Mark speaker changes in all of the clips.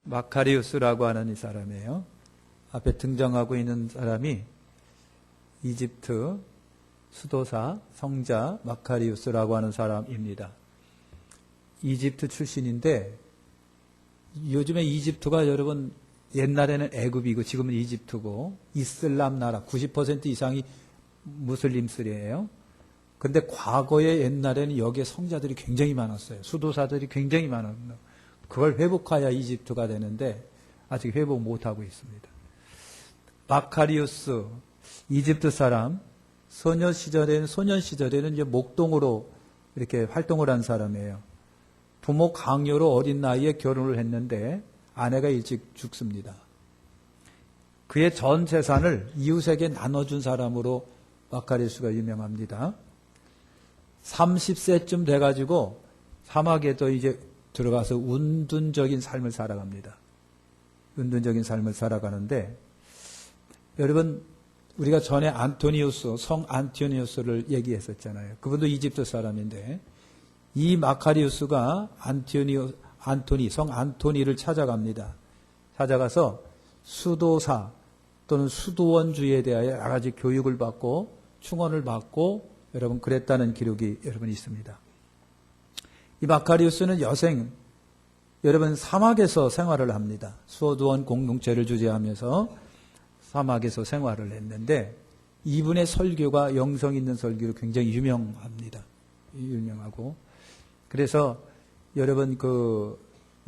Speaker 1: 마카리우스라고 하는 이 사람이에요. 앞에 등장하고 있는 사람이 이집트 수도사 성자 마카리우스라고 하는 사람입니다. 이집트 출신인데 요즘에 이집트가 여러분 옛날에는 애굽이고 지금은 이집트고 이슬람 나라 90% 이상이 무슬림들이에요. 근데 과거에 옛날에는 여기에 성자들이 굉장히 많았어요. 수도사들이 굉장히 많았어요. 그걸 회복해야 이집트가 되는데 아직 회복 못하고 있습니다. 마카리우스 이집트 사람 소년 시절에는 이제 목동으로 이렇게 활동을 한 사람이에요. 부모 강요로 어린 나이에 결혼을 했는데 아내가 일찍 죽습니다. 그의 전 재산을 이웃에게 나눠준 사람으로 마카리우스가 유명합니다. 30세쯤 돼가지고 사막에도 이제 들어가서 운둔적인 삶을 살아갑니다. 운둔적인 삶을 살아가는데 여러분 우리가 전에 안토니우스, 성 안토니우스를 얘기했었잖아요. 그분도 이집트 사람인데 이 마카리우스가 성 안토니를 찾아갑니다. 찾아가서 수도사 또는 수도원주의에 대하여 여러 가지 교육을 받고 충원을 받고 여러분 그랬다는 기록이 여러분 있습니다. 이 마카리우스는 여러분 사막에서 생활을 합니다. 수도원 공동체를 주재하면서 사막에서 생활을 했는데 이분의 설교가 영성 있는 설교로 굉장히 유명합니다. 유명하고 그래서 여러분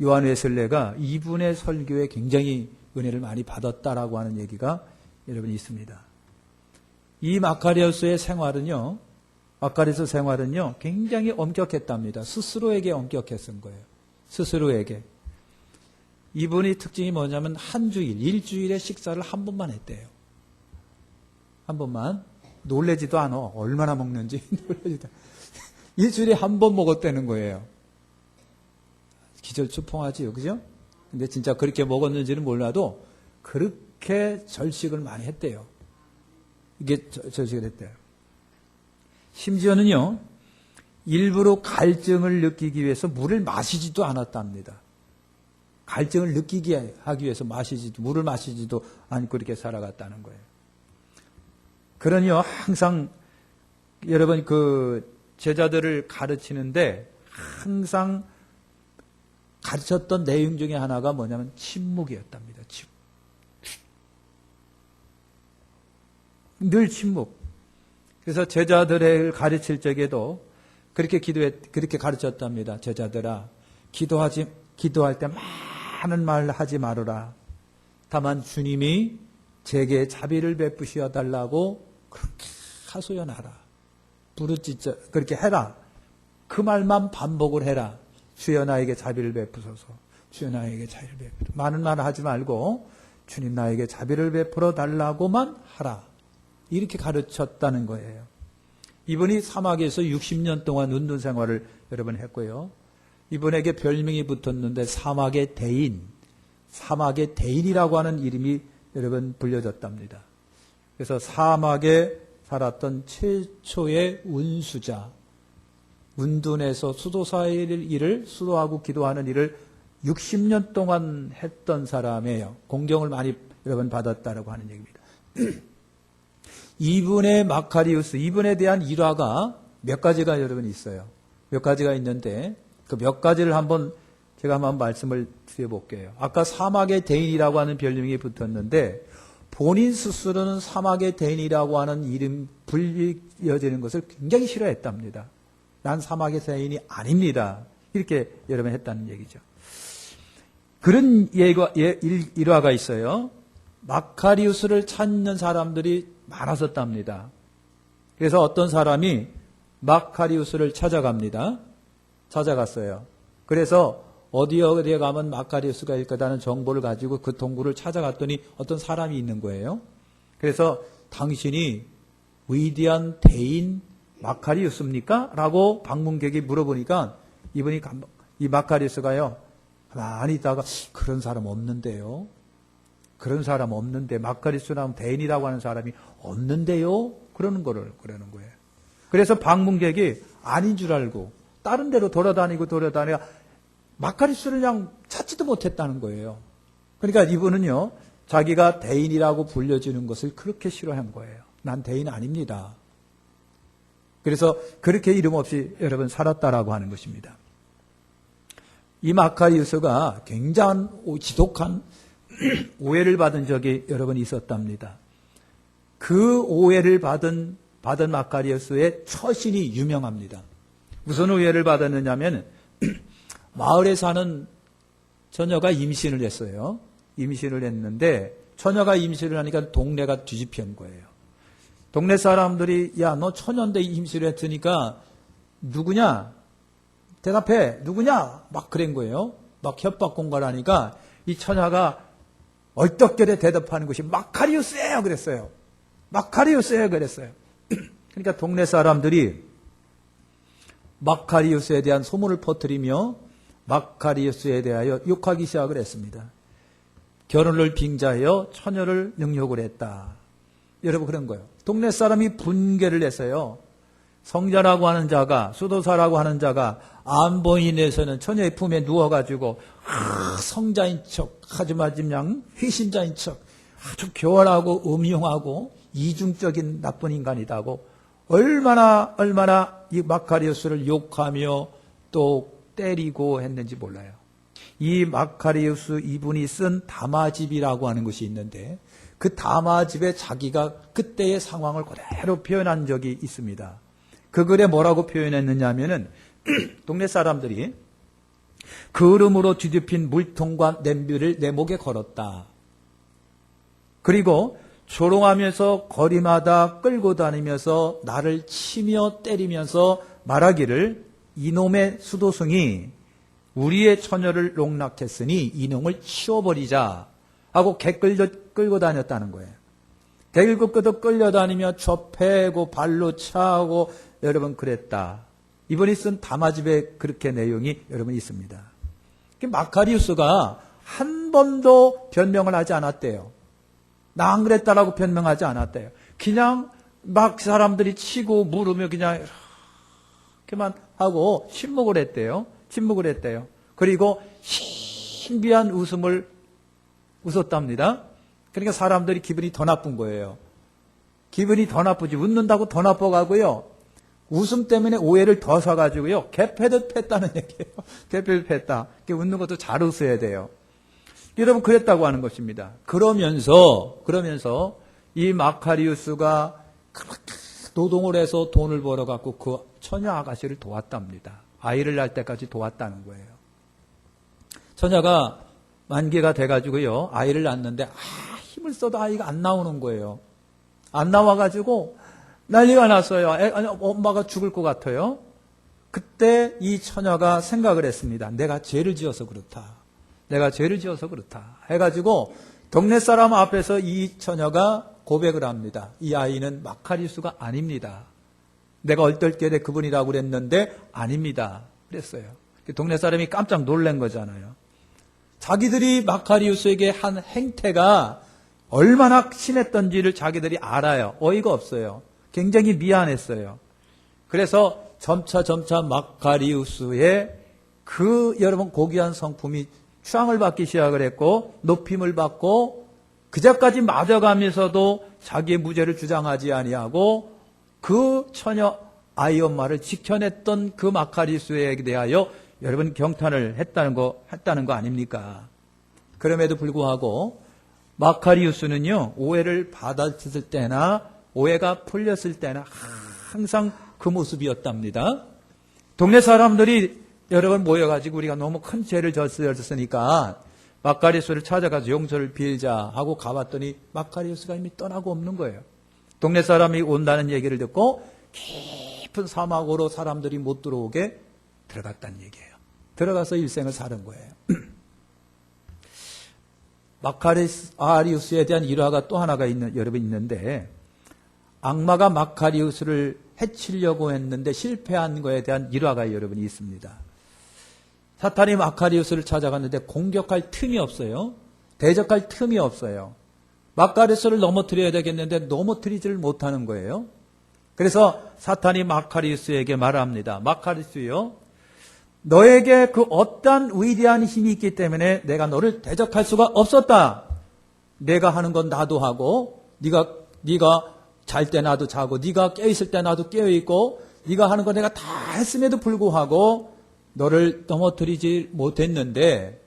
Speaker 1: 요한 웨슬레가 이분의 설교에 굉장히 은혜를 많이 받았다라고 하는 얘기가 여러분 있습니다. 이 마카리우스의 생활은요 굉장히 엄격했답니다. 스스로에게 엄격했은 거예요. 스스로에게. 이분의 특징이 뭐냐면 일주일에 식사를 한 번만 했대요. 한 번만. 놀래지도 않아. 얼마나 먹는지 놀래지도 않아. 일주일에 한 번 먹었다는 거예요. 기절초풍하지요. 그죠? 근데 진짜 그렇게 먹었는지는 몰라도 그렇게 절식을 많이 했대요. 이게 절식을 했대요. 심지어는요, 일부러 갈증을 느끼기 위해서 물을 마시지도 않았답니다. 갈증을 느끼게 하기 위해서 물을 마시지도 않고 이렇게 살아갔다는 거예요. 그러니요, 항상 여러분 제자들을 가르치는데 항상 가르쳤던 내용 중에 하나가 뭐냐면 침묵이었답니다. 늘 침묵. 그래서 제자들을 가르칠 적에도 그렇게 가르쳤답니다. 제자들아, 기도할 때 많은 말 하지 말아라. 다만 주님이 제게 자비를 베푸시어 달라고 그렇게 하소연하라. 부르짖어 그렇게 해라. 그 말만 반복을 해라. 주여 나에게 자비를 베푸소서. 주여 나에게 자비를 베푸소서. 많은 말 하지 말고 주님 나에게 자비를 베풀어 달라고만 하라. 이렇게 가르쳤다는 거예요. 이분이 사막에서 60년 동안 운동 생활을 여러분 했고요. 이분에게 별명이 붙었는데 사막의 대인이라고 하는 이름이 여러분 불려졌답니다. 그래서 사막에 살았던 최초의 운수자, 운둔에서 수도사의 일을 수도하고 기도하는 일을 60년 동안 했던 사람이에요. 공경을 많이 여러분 받았다라고 하는 얘기입니다. 이분의 이분에 대한 일화가 몇 가지가 여러분 있어요. 몇 가지가 있는데 그 몇 가지를 제가 한번 말씀을 드려볼게요. 아까 사막의 대인이라고 하는 별명이 붙었는데 본인 스스로는 사막의 대인이라고 하는 이름 불리어지는 것을 굉장히 싫어했답니다. 난 사막의 대인이 아닙니다. 이렇게 여러분 했다는 얘기죠. 그런 일화가 있어요. 마카리우스를 찾는 사람들이 많았었답니다. 그래서 어떤 사람이 마카리우스를 찾아갔어요. 그래서 어디에 가면 마카리우스가 있을 거라는 정보를 가지고 그 동굴을 찾아갔더니 어떤 사람이 있는 거예요. 그래서 당신이 위대한 대인 마카리우스입니까? 라고 방문객이 물어보니까 이 마카리우스가요, 가만히 있다가 그런 사람 없는데요. 마카리우스라면 대인이라고 하는 사람이 없는데요. 그러는 거예요. 그래서 방문객이 아닌 줄 알고 다른 데로 돌아다니가 마카리우스를 그냥 찾지도 못했다는 거예요. 그러니까 이분은요, 자기가 대인이라고 불려지는 것을 그렇게 싫어한 거예요. 난 대인 아닙니다. 그래서 그렇게 이름 없이 여러분 살았다라고 하는 것입니다. 이 마카리우스가 굉장한 지독한 오해를 받은 적이 여러분 있었답니다. 그 오해를 받은 마카리우스의 처신이 유명합니다. 무슨 오해를 받았느냐면 마을에 사는 처녀가 임신을 했어요. 임신을 했는데 처녀가 임신을 하니까 동네가 뒤집힌 거예요. 동네 사람들이 야, 너 처녀인데 임신을 했으니까 누구냐? 대답해. 누구냐? 막 그런 거예요. 막 협박 공갈을 하니까 이 처녀가 얼떨결에 대답하는 것이 마카리우스예요 그랬어요. 마카리우스예요 그랬어요. 그러니까 동네 사람들이 마카리우스에 대한 소문을 퍼뜨리며 마카리우스에 대하여 욕하기 시작을 했습니다. 결혼을 빙자하여 처녀를 능욕을 했다. 여러분 그런 거예요. 동네 사람이 분개를 했어요. 성자라고 하는 자가, 수도사라고 하는 자가 안보인에서는 처녀의 품에 누워가지고 성자인 척, 하지만 그냥 회신자인 척, 아주 교활하고 음흉하고 이중적인 나쁜 인간이다고 얼마나 이 마카리우스를 욕하며 또 때리고 했는지 몰라요. 이 마카리우스 이분이 쓴 담화집이라고 하는 것이 있는데 그 담화집에 자기가 그때의 상황을 그대로 표현한 적이 있습니다. 그 글에 뭐라고 표현했느냐 하면은 동네 사람들이 그름으로 뒤집힌 물통과 냄비를 내 목에 걸었다. 그리고 조롱하면서 거리마다 끌고 다니면서 나를 치며 때리면서 말하기를 이놈의 수도승이 우리의 처녀를 농락했으니 이놈을 치워버리자 하고 개 끌고 다녔다는 거예요. 개를 끌려다니며 좁혀고 발로 차고 여러분 그랬다. 이분이 쓴 담화집에 그렇게 내용이 여러분 있습니다. 마카리우스가 한 번도 변명을 하지 않았대요. 나 안 그랬다라고 변명하지 않았대요. 그냥 막 사람들이 치고 물으며 그냥 이렇게만 하고 침묵을 했대요. 그리고 신비한 웃음을 웃었답니다. 그러니까 사람들이 기분이 더 나쁜 거예요. 기분이 더 나쁘지. 웃는다고 더 나빠가고요. 웃음 때문에 오해를 더 사가지고요. 개패듯 팼다는 얘기예요. 개패듯 팼다. 웃는 것도 잘 웃어야 돼요. 여러분 그랬다고 하는 것입니다. 그러면서 이 마카리우스가 그렇게 노동을 해서 돈을 벌어갖고 그 처녀 아가씨를 도왔답니다. 아이를 낳을 때까지 도왔다는 거예요. 처녀가 만기가 돼가지고요. 아이를 낳는데 힘을 써도 아이가 안 나오는 거예요. 안 나와가지고 난리가 났어요. 엄마가 죽을 것 같아요. 그때 이 처녀가 생각을 했습니다. 내가 죄를 지어서 그렇다. 해가지고 동네 사람 앞에서 이 처녀가 고백을 합니다. 이 아이는 마카리우스가 아닙니다. 내가 얼떨결에 그분이라고 그랬는데 아닙니다. 그랬어요. 동네 사람이 깜짝 놀란 거잖아요. 자기들이 마카리우스에게 한 행태가 얼마나 심했던지를 자기들이 알아요. 어이가 없어요. 굉장히 미안했어요. 그래서 점차 마카리우스의 그 여러분 고귀한 성품이 추앙을 받기 시작을 했고 높임을 받고 그자까지 맞아가면서도 자기의 무죄를 주장하지 아니하고 그 처녀 아이 엄마를 지켜냈던 그 마카리우스에 대하여 여러분 경탄을 했다는 거 아닙니까? 그럼에도 불구하고 마카리우스는요 오해를 받았을 때나 오해가 풀렸을 때나 항상 그 모습이었답니다. 동네 사람들이 여러분 모여가지고 우리가 너무 큰 죄를 졌으니까 마카리우스를 찾아가서 용서를 빌자 하고 가봤더니 마카리우스가 이미 떠나고 없는 거예요. 동네 사람이 온다는 얘기를 듣고 깊은 사막으로 사람들이 못 들어오게 들어갔다는 얘기예요. 들어가서 일생을 사는 거예요. 마카리우스에 대한 일화가 또 하나가 여러분 있는데 악마가 마카리우스를 해치려고 했는데 실패한 거에 대한 일화가 여러분이 있습니다. 사탄이 마카리우스를 찾아갔는데 공격할 틈이 없어요. 대적할 틈이 없어요. 마카리우스를 넘어뜨려야 되겠는데 넘어뜨리지를 못하는 거예요. 그래서 사탄이 마카리우스에게 말합니다. 마카리우스요, 너에게 그 어떠한 위대한 힘이 있기 때문에 내가 너를 대적할 수가 없었다. 내가 하는 건 나도 하고 네가 잘 때 나도 자고 네가 깨어있을 때 나도 깨어있고 네가 하는 거 내가 다 했음에도 불구하고 너를 넘어뜨리지 못했는데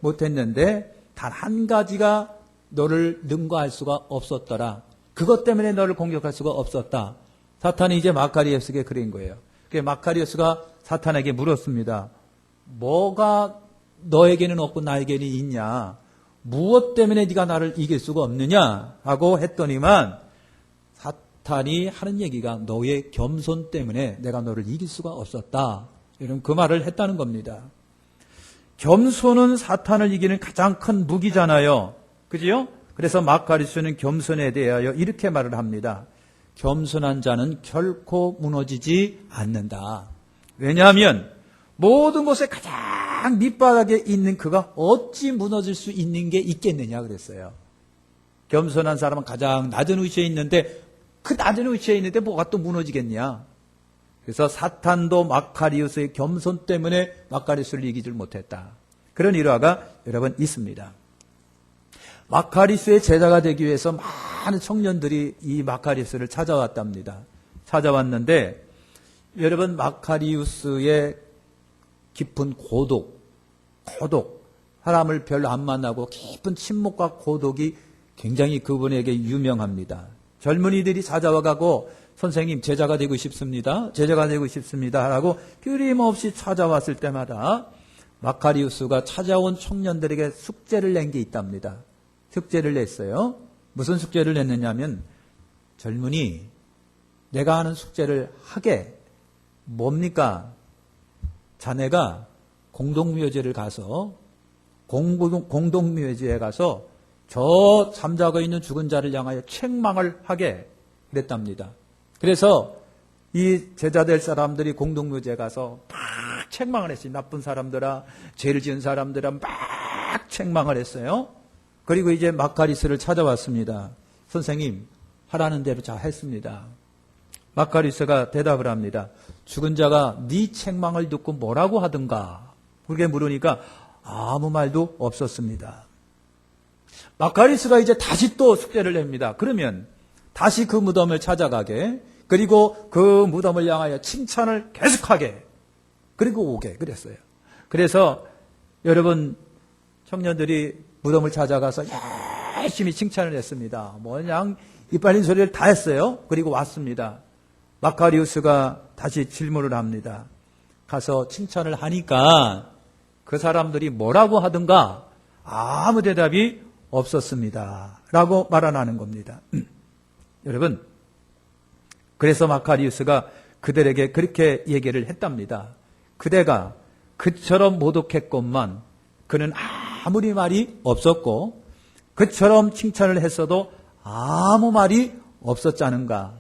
Speaker 1: 단 한 가지가 너를 능가할 수가 없었더라. 그것 때문에 너를 공격할 수가 없었다. 사탄이 이제 마카리오스에게 그린 거예요. 그래서 마카리오스가 사탄에게 물었습니다. 뭐가 너에게는 없고 나에게는 있냐? 무엇 때문에 네가 나를 이길 수가 없느냐? 하고 했더니만 사탄이 하는 얘기가 너의 겸손 때문에 내가 너를 이길 수가 없었다. 이런 그 말을 했다는 겁니다. 겸손은 사탄을 이기는 가장 큰 무기잖아요. 그지요? 그래서 마카리오스는 겸손에 대하여 이렇게 말을 합니다. 겸손한 자는 결코 무너지지 않는다. 왜냐하면 모든 곳에 가장 밑바닥에 있는 그가 어찌 무너질 수 있는 게 있겠느냐 그랬어요. 겸손한 사람은 가장 낮은 위치에 있는데 그 낮은 위치에 있는데 뭐가 또 무너지겠냐. 그래서 사탄도 마카리오스의 겸손 때문에 마카리오스를 이기질 못했다. 그런 일화가 여러분 있습니다. 마카리오스의 제자가 되기 위해서 많은 청년들이 이 마카리오스를 찾아왔답니다. 찾아왔는데 여러분 마카리오스의 깊은 고독, 사람을 별로 안 만나고 깊은 침묵과 고독이 굉장히 그분에게 유명합니다. 젊은이들이 찾아와가고 선생님 제자가 되고 싶습니다. 제자가 되고 싶습니다. 라고 끊임없이 찾아왔을 때마다 마카리오스가 찾아온 청년들에게 숙제를 낸 게 있답니다. 숙제를 냈어요. 무슨 숙제를 냈느냐면 젊은이 내가 하는 숙제를 하게 뭡니까? 자네가 공동묘지에 가서 저 잠자고 있는 죽은 자를 향하여 책망을 하게 그랬답니다. 그래서 이 제자 될 사람들이 공동묘지에 가서 막 책망을 했어요. 나쁜 사람들아, 죄를 지은 사람들아 막 책망을 했어요. 그리고 이제 마카리오스를 찾아왔습니다. 선생님, 하라는 대로 잘 했습니다. 마카리오스가 대답을 합니다. 죽은 자가 네 책망을 듣고 뭐라고 하든가? 그렇게 물으니까 아무 말도 없었습니다. 마카리오스가 이제 다시 또 숙제를 냅니다. 그러면 다시 그 무덤을 찾아가게, 그리고 그 무덤을 향하여 칭찬을 계속하게, 그리고 오게 그랬어요. 그래서 여러분 청년들이 무덤을 찾아가서 열심히 칭찬을 했습니다. 그냥 이빨린 소리를 다 했어요. 그리고 왔습니다. 마카리오스가 다시 질문을 합니다. 가서 칭찬을 하니까 그 사람들이 뭐라고 하든가 아무 대답이 없었습니다. 라고 말하는 겁니다. 여러분, 그래서 마카리오스가 그들에게 그렇게 얘기를 했답니다. 그대가 그처럼 모독했건만 그는 아무리 말이 없었고 그처럼 칭찬을 했어도 아무 말이 없었자는가.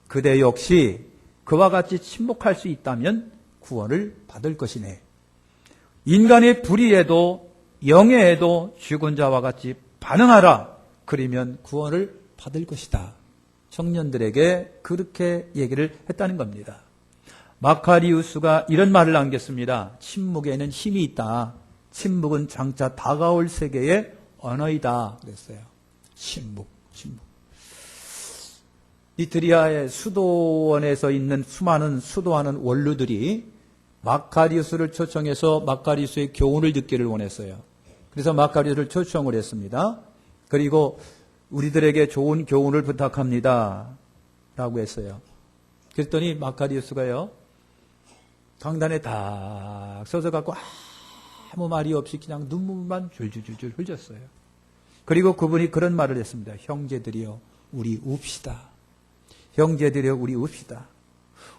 Speaker 1: 그대 역시 그와 같이 침묵할 수 있다면 구원을 받을 것이네. 인간의 불의에도 영예에도 죽은 자와 같이 반응하라. 그러면 구원을 받을 것이다. 청년들에게 그렇게 얘기를 했다는 겁니다. 마카리오스가 이런 말을 남겼습니다. 침묵에는 힘이 있다. 침묵은 장차 다가올 세계의 언어이다. 그랬어요. 침묵. 이트리아의 수도원에서 있는 수많은 수도하는 원루들이 마카리오스를 초청해서 마카리오스의 교훈을 듣기를 원했어요. 그래서 마카리오스를 초청을 했습니다. 그리고 우리들에게 좋은 교훈을 부탁합니다. 라고 했어요. 그랬더니 마카리오스가요, 강단에 딱 서서 갖고 아무 말이 없이 그냥 눈물만 줄줄줄줄 흘렸어요. 그리고 그분이 그런 말을 했습니다. 형제들이여, 우리 웁시다. 형제들이여, 우리 웁시다.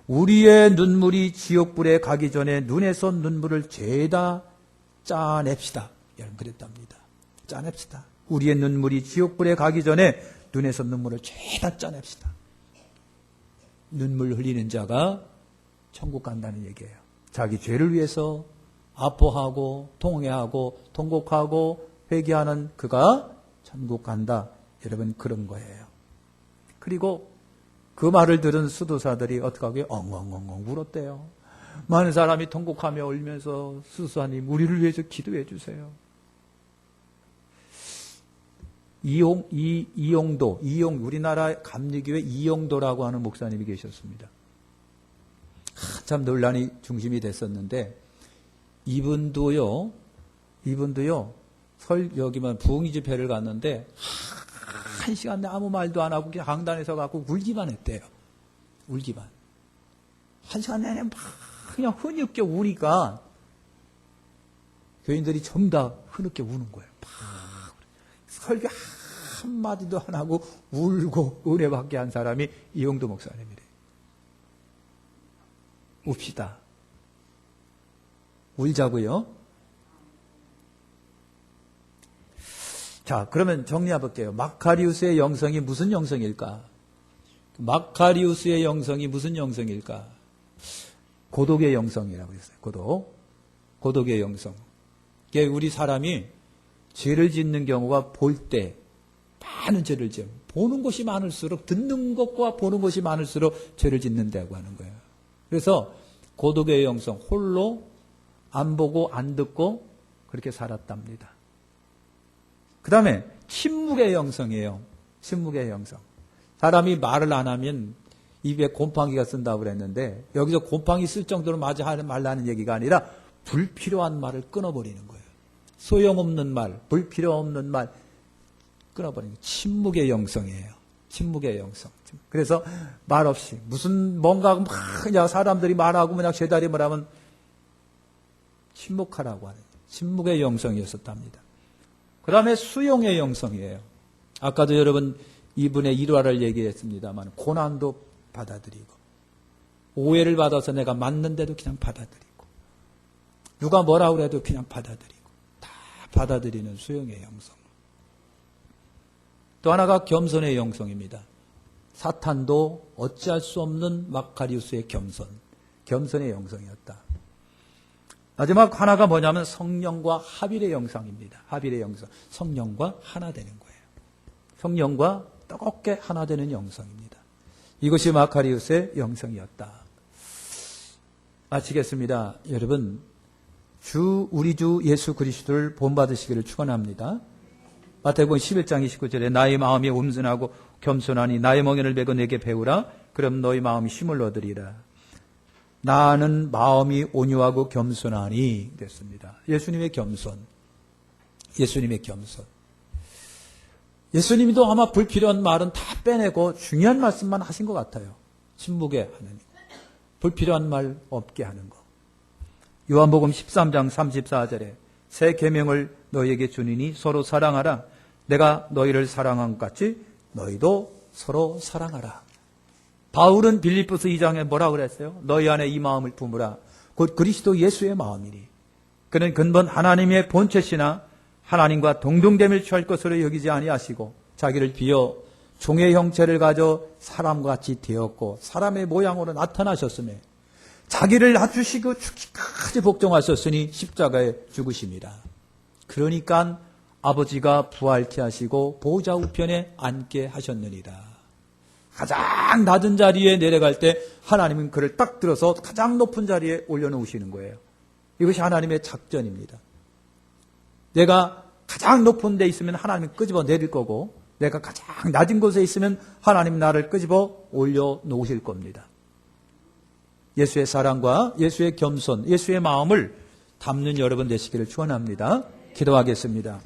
Speaker 1: 우리의 눈물이 지옥불에 가기 전에 눈에서 눈물을 죄다 짜냅시다. 이런 그랬답니다. 짜냅시다. 우리의 눈물이 지옥불에 가기 전에 눈에서 눈물을 죄다 짜냅시다. 눈물 흘리는 자가 천국 간다는 얘기예요. 자기 죄를 위해서 아파하고 통회하고 통곡하고 회개하는 그가 천국 간다. 여러분, 그런 거예요. 그리고 그 말을 들은 수도사들이 어떻게 하고요? 엉엉엉엉 울었대요. 많은 사람이 통곡하며 울면서 수수하님 우리를 위해서 기도해 주세요. 이용도 우리나라 감리교회 이용도라고 하는 목사님이 계셨습니다. 참 논란이 중심이 됐었는데 이분도요 여기만 부흥이 집회를 갔는데 한 시간 내 아무 말도 안 하고 그냥 강단에서 갖고 울기만 했대요. 울기만. 한 시간 내내 막 그냥 흐느껴 우니까 교인들이 전부 다 흐느껴 우는 거예요. 막 설교 한마디도 안 하고 울고 은혜받게 한 사람이 이용도 목사님이래요. 웁시다. 울자고요. 자, 그러면 정리해 볼게요. 마카리우스의 영성이 무슨 영성일까? 마카리우스의 영성이 무슨 영성일까? 고독의 영성이라고 했어요. 고독의 영성. 이게 우리 사람이 죄를 짓는 경우가 볼 때 많은 죄를 지어. 보는 것이 많을수록 듣는 것과 보는 것이 많을수록 죄를 짓는다고 하는 거예요. 그래서 고독의 영성, 홀로 안 보고 안 듣고 그렇게 살았답니다. 그 다음에 침묵의 영성이에요. 침묵의 영성. 사람이 말을 안 하면 입에 곰팡이가 쓴다고 그랬는데 여기서 곰팡이 쓸 정도로 마저 하지 말라는 얘기가 아니라 불필요한 말을 끊어버리는 거예요. 소용없는 말, 불필요 없는 말 끊어버리는 거예요. 침묵의 영성이에요. 침묵의 영성. 그래서 말 없이 무슨 뭔가 막 그냥 사람들이 말하고 그냥 제다림을 하면 침묵하라고 하는 침묵의 영성이었었답니다. 그 다음에 수용의 영성이에요. 아까도 여러분 이분의 일화를 얘기했습니다만 고난도 받아들이고 오해를 받아서 내가 맞는데도 그냥 받아들이고 누가 뭐라 그래도 그냥 받아들이고 다 받아들이는 수용의 영성. 또 하나가 겸손의 영성입니다. 사탄도 어찌할 수 없는 마카리우스의 겸손의 영성이었다. 마지막 하나가 뭐냐면 성령과 합일의 영성입니다. 합일의 영성. 성령과 하나 되는 거예요. 성령과 뜨겁게 하나 되는 영성입니다. 이것이 마카리우스의 영성이었다. 마치겠습니다. 여러분, 우리 주 예수 그리스도를 본받으시기를 축원합니다. 마태복음 11장 29절에 나의 마음이 온순하고 겸손하니 나의 멍에를 베고 내게 배우라. 그럼 너희 마음이 힘을 얻으리라. 나는 마음이 온유하고 겸손하니 됐습니다. 예수님의 겸손. 예수님도 아마 불필요한 말은 다 빼내고 중요한 말씀만 하신 것 같아요. 침묵에 하는 불필요한 말 없게 하는 거. 요한복음 13장 34절에 새 계명을 너희에게 주니니 서로 사랑하라. 내가 너희를 사랑한 것 같이 너희도 서로 사랑하라. 바울은 빌립보서 2장에 뭐라고 그랬어요? 너희 안에 이 마음을 품으라. 곧 그리스도 예수의 마음이니. 그는 근본 하나님의 본체시나 하나님과 동등됨을 취할 것으로 여기지 아니하시고 자기를 비어 종의 형체를 가져 사람과 같이 되었고 사람의 모양으로 나타나셨으며 자기를 낮추시고 죽기까지 복종하셨으니 십자가에 죽으십니다. 그러니까 아버지가 부활케 하시고 보좌 우편에 앉게 하셨느니라. 가장 낮은 자리에 내려갈 때 하나님은 그를 딱 들어서 가장 높은 자리에 올려놓으시는 거예요. 이것이 하나님의 작전입니다. 내가 가장 높은 데 있으면 하나님은 끄집어 내릴 거고 내가 가장 낮은 곳에 있으면 하나님 나를 끄집어 올려놓으실 겁니다. 예수의 사랑과 예수의 겸손, 예수의 마음을 담는 여러분 되시기를 축원합니다. 기도하겠습니다.